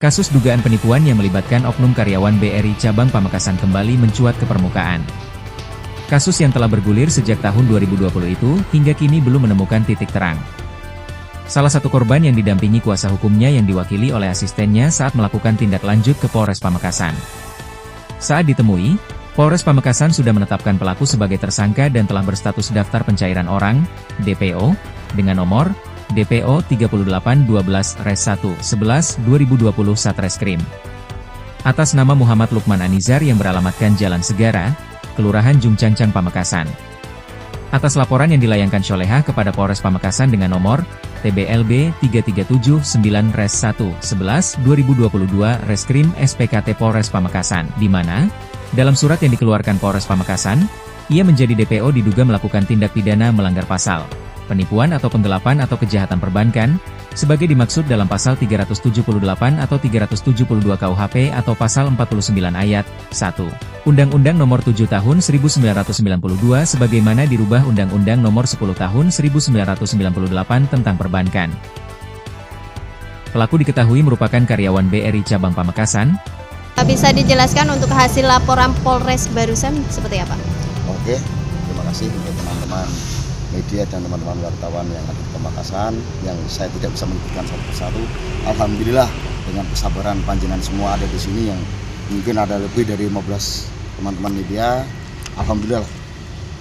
Kasus dugaan penipuan yang melibatkan oknum karyawan BRI Cabang Pamekasan kembali mencuat ke permukaan. Kasus yang telah bergulir sejak tahun 2020 itu, hingga kini belum menemukan titik terang. Salah satu korban yang didampingi kuasa hukumnya yang diwakili oleh asistennya saat melakukan tindak lanjut ke Polres Pamekasan. Saat ditemui, Polres Pamekasan sudah menetapkan pelaku sebagai tersangka dan telah berstatus daftar pencairan orang, DPO, dengan nomor DPO 3812-1-11-2020 Satreskrim. Atas nama Muhammad Lukman Anizar yang beralamatkan Jalan Segara, Kelurahan Jungcancang Pamekasan. Atas laporan yang dilayangkan Sholehah kepada Polres Pamekasan dengan nomor TBLB 3379-1-11-2022 Reskrim SPKT Polres Pamekasan, di mana, dalam surat yang dikeluarkan Polres Pamekasan, ia menjadi DPO diduga melakukan tindak pidana melanggar pasal penipuan atau penggelapan atau kejahatan perbankan, sebagai dimaksud dalam pasal 378 atau 372 KUHP atau pasal 49 ayat 1. Undang-Undang Nomor 7 Tahun 1992 sebagaimana dirubah Undang-Undang Nomor 10 Tahun 1998 tentang perbankan. Pelaku diketahui merupakan karyawan BRI Cabang Pamekasan. Bisa dijelaskan untuk hasil laporan Polres barusan seperti apa? Oke, terima kasih untuk teman-teman media dan teman-teman wartawan yang ada di Pamekasan yang saya tidak bisa menyebutkan satu persatu. Alhamdulillah dengan kesabaran panjenengan semua ada di sini yang mungkin ada lebih dari 15 teman-teman media. Alhamdulillah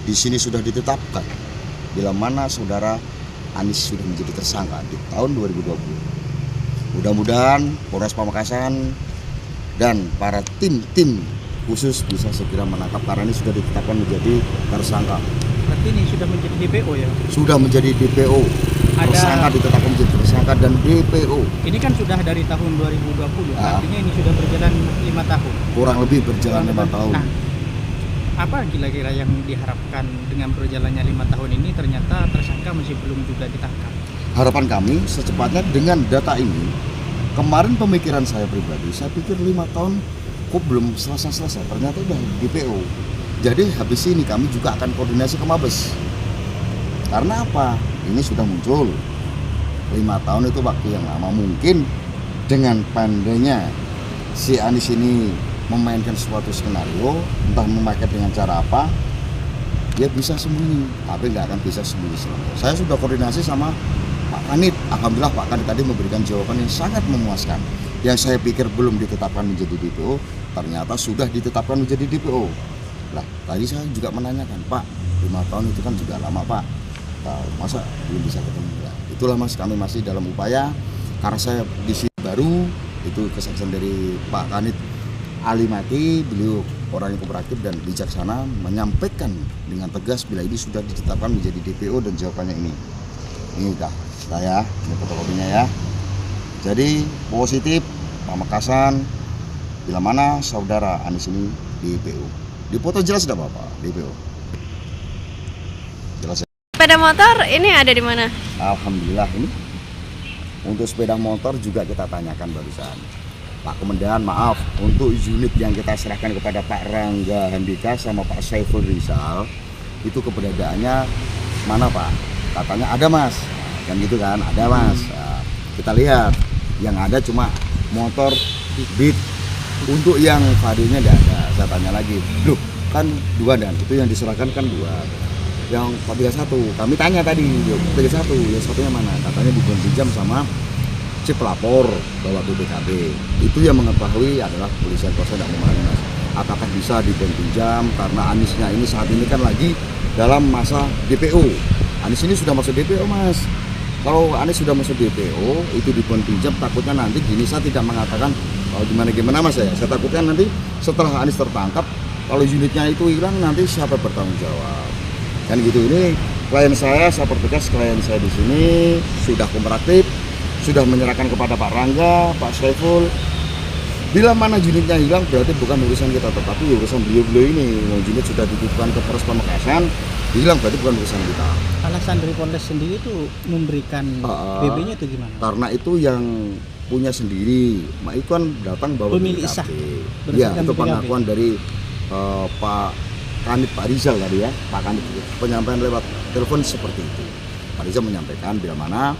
di sini sudah ditetapkan bila mana saudara Anis sudah menjadi tersangka di tahun 2020. Mudah-mudahan Polres Pamekasan dan para tim khusus bisa segera menangkap karena ini sudah ditetapkan menjadi tersangka. Berarti ini sudah menjadi DPO ya? Sudah menjadi DPO. Tersangka ditetapkan menjadi tersangka dan DPO. Ini kan sudah dari tahun 2020, artinya ini sudah berjalan 5 tahun. Kurang lebih berjalan 5 tahun. Nah, apa kira-kira yang diharapkan dengan berjalannya 5 tahun ini ternyata tersangka masih belum juga ditangkap? Harapan kami secepatnya dengan data ini, kemarin pemikiran saya pribadi, saya pikir 5 tahun kok belum selesai, ternyata udah DPO. Jadi habis ini kami juga akan koordinasi ke Mabes. Karena apa? Ini sudah muncul 5 tahun itu waktu yang lama. Mungkin dengan pandainya si Anis ini memainkan suatu skenario, entah memakai dengan cara apa, dia bisa sembunyi, tapi nggak akan bisa sembunyi selamanya. Saya sudah koordinasi sama Pak Kanit. Alhamdulillah Pak Kanit tadi memberikan jawaban yang sangat memuaskan. Yang saya pikir belum ditetapkan menjadi DPO, ternyata sudah ditetapkan menjadi DPO. Lah, tadi saya juga menanyakan, Pak, 5 tahun itu kan juga lama, Pak. Masa belum bisa ketemu? Ya, itulah Mas, kami masih dalam upaya. Karena saya di sini baru, itu kesaksian dari Pak Kanit Alimati, beliau orang yang kooperatif dan bijaksana, menyampaikan dengan tegas bila ini sudah ditetapkan menjadi DPO dan jawabannya ini. Ini udah saya, ini fotokopinya ya. Jadi positif, Pamekasan, bila mana saudara Anis ini DPO. Di foto jelas tidak apa-apa, DPO. Jelas ya? Sepeda motor ini ada di mana? Alhamdulillah ini. Untuk sepeda motor juga kita tanyakan barusan. Pak Komandan, maaf, untuk unit yang kita serahkan kepada Pak Rangga Handika sama Pak Saiful Rizal, itu keberadaannya mana Pak? Katanya ada Mas, kan gitu kan, ada Mas. Nah, kita lihat, yang ada cuma motor Beat. Untuk yang varinya tidak ada. Saya tanya lagi, loh kan 2 dan itu yang diserahkan kan 2. Yang 431, kami tanya tadi, 31, yang satunya mana? Katanya dipinjam sama si pelapor bawa BPKB. Itu yang mengetahui adalah kepolisian. Kota tidak memahami Mas. Apakah bisa dipinjam karena Anisnya ini saat ini kan lagi dalam masa DPO. Anis ini sudah masuk DPO Mas. Kalau Anis sudah masuk DPO, itu dipinjam, takutnya nanti gini, saya tidak mengatakan kalau gimana Mas ya. Saya takutkan nanti setelah Anis tertangkap, kalau unitnya itu hilang nanti siapa bertanggung jawab. Kan gitu. Ini klien saya pertegas klien saya di sini sudah kooperatif, sudah menyerahkan kepada Pak Rangga, Pak Saiful. Bila mana unitnya hilang berarti bukan urusan kita, tetapi urusan beliau-beliau ini. Unit sudah dititipkan ke Polres Pamekasan, hilang berarti bukan urusan kita. Alasan dari Polres sendiri itu memberikan BB-nya itu gimana? Karena itu yang punya sendiri, itu kan datang bawa pemilik sah. Ya, itu pengakuan dari Pak Kanit, Pak Rizal tadi ya, Pak Kanit, penyampaian lewat telepon seperti itu. Pak Rizal menyampaikan bila mana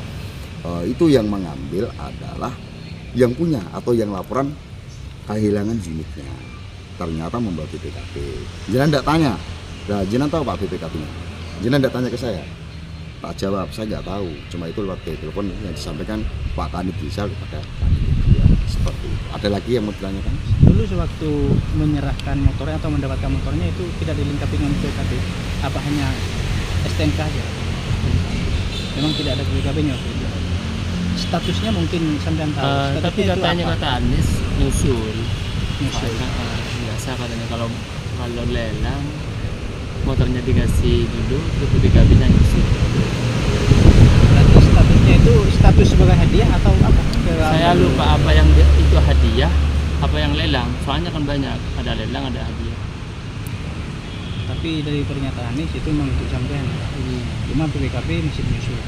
itu yang mengambil adalah yang punya atau yang laporan kehilangan unitnya ternyata membawa BPKB. Jenengan tidak tanya, nah jenengan tahu Pak BPKB-nya? Jenengan tidak tanya ke saya? Tak jawab, saya nggak tahu. Cuma itu lewat telepon yang disampaikan Pak Kanit Rizal kepada Kanit dia seperti itu. Ada lagi yang mau ditanyakan? Dulu sewaktu menyerahkan motornya atau mendapatkan motornya itu tidak dilengkapi dengan BPKB, apa hanya STNK aja? Memang tidak ada BPKB-nya waktu itu. Statusnya mungkin sampean tahu. Tapi Statusnya itu katanya apa? kata Anies nyusul. Nyusul. Biasa katanya kalau lelang motornya dikasih dulu terus BPKB-nya nyusul. Berarti statusnya itu status sebagai hadiah atau apa? Saya lupa apa yang itu hadiah, apa yang lelang. Soalnya kan banyak, ada lelang, ada hadiah. Tapi dari pernyataan Anies itu memang untuk sampean. Cuma BPKB masih menyusul.